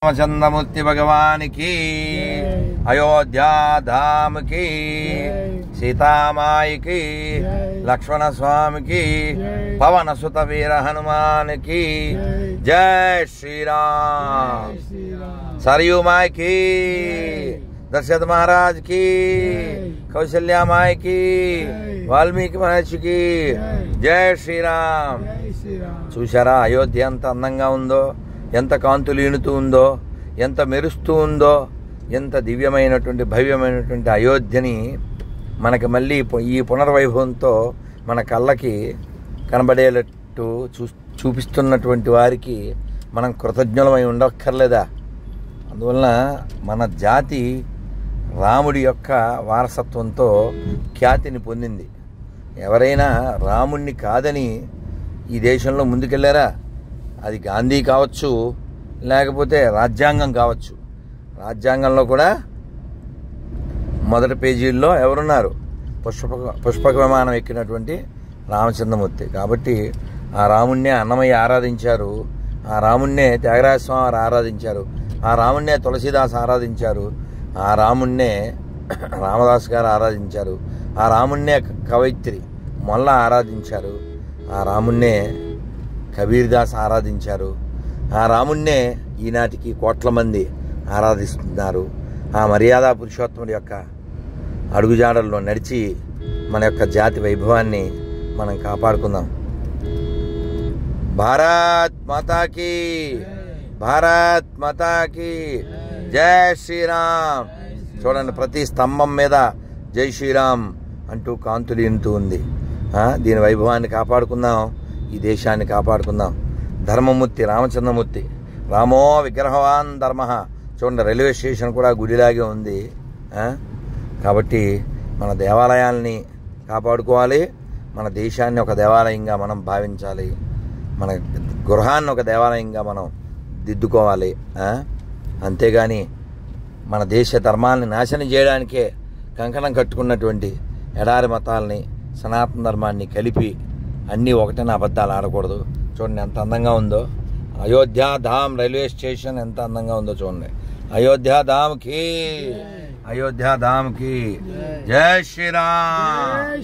रामचंद्रमूर्ति भगवान की, अयोध्या धाम की, सीता माई की, लक्ष्मण स्वामी की, पवन सुत वीर हनुमान की जय श्री राम। सरयू माई की, दशरथ महाराज की, कौशल्या माई की, वाल्मीकि महर्षि की जय श्री राम। చూశారా అయోధ్య ఎంత అందంగా ఉందో, ఎంత కాంతులు ఈనుతూ ఉందో, ఎంత మెరుస్తూ ఉందో, ఎంత దివ్యమైనటువంటి భవ్యమైనటువంటి అయోధ్యని మనకి మళ్ళీ ఈ పునర్వైభవంతో మన కళ్ళకి కనబడేటట్టు చూపిస్తున్నటువంటి వారికి మనం కృతజ్ఞులమై ఉండక్కర్లేదా? అందువలన మన జాతి రాముడి యొక్క వారసత్వంతో ఖ్యాతిని పొందింది. ఎవరైనా రాముణ్ణి కాదని ఈ దేశంలో ముందుకెళ్ళారా? అది గాంధీ కావచ్చు, లేకపోతే రాజ్యాంగం కావచ్చు. రాజ్యాంగంలో కూడా మొదటి పేజీల్లో ఎవరున్నారు? పుష్పక విమానం ఎక్కినటువంటి రామచంద్రమూర్తి. కాబట్టి ఆ రాముణ్ణే అన్నమయ్య ఆరాధించారు, ఆ రాముణ్ణే త్యాగరాజ స్వామి ఆరాధించారు, ఆ రాముణ్ణే తులసీదాస్ ఆరాధించారు, ఆ రాముణ్ణే రామదాస్ గారు ఆరాధించారు, ఆ రాముణ్ణే కవయిత్రి మొల్ల ఆరాధించారు, ఆ రాముణ్ణే కబీర్ దాస్ ఆరాధించారు, ఆ రాముణ్ణే ఈనాటికి కోట్ల మంది ఆరాధిస్తున్నారు. ఆ మర్యాదా పురుషోత్తముడి యొక్క అడుగుజాడల్లో నడిచి మన యొక్క జాతి వైభవాన్ని మనం కాపాడుకుందాం. భారత్ మాతాకి, భారత్ మాతాకి జై శ్రీరామ్. చూడండి, ప్రతి స్తంభం మీద జై శ్రీరామ్ అంటూ కాంతులు ఈనుతూ ఉంది. దీని వైభవాన్ని కాపాడుకుందాం, ఈ దేశాన్ని కాపాడుకుందాం. ధర్మమూర్తి రామచంద్రమూర్తి, రామో విగ్రహవాన్ ధర్మ. చూడండి, రైల్వే స్టేషన్ కూడా గుడిలాగే ఉంది. కాబట్టి మన దేవాలయాల్ని కాపాడుకోవాలి, మన దేశాన్ని ఒక దేవాలయంగా మనం భావించాలి, మన గృహాన్ని ఒక దేవాలయంగా మనం దిద్దుకోవాలి. అంతేగాని మన దేశ ధర్మాన్ని నాశనం చేయడానికే కంకణం కట్టుకున్నటువంటి ఎడారి మతాలని సనాతన ధర్మాన్ని కలిపి అన్నీ ఒకటైనా అబద్ధాలు ఆడకూడదు. చూడండి ఎంత అందంగా ఉందో అయోధ్య ధామ్ రైల్వే స్టేషన్, ఎంత అందంగా ఉందో చూడండి. అయోధ్య ధామ్ కి, అయోధ్య ధామ్ కి జై శ్రీరామ్.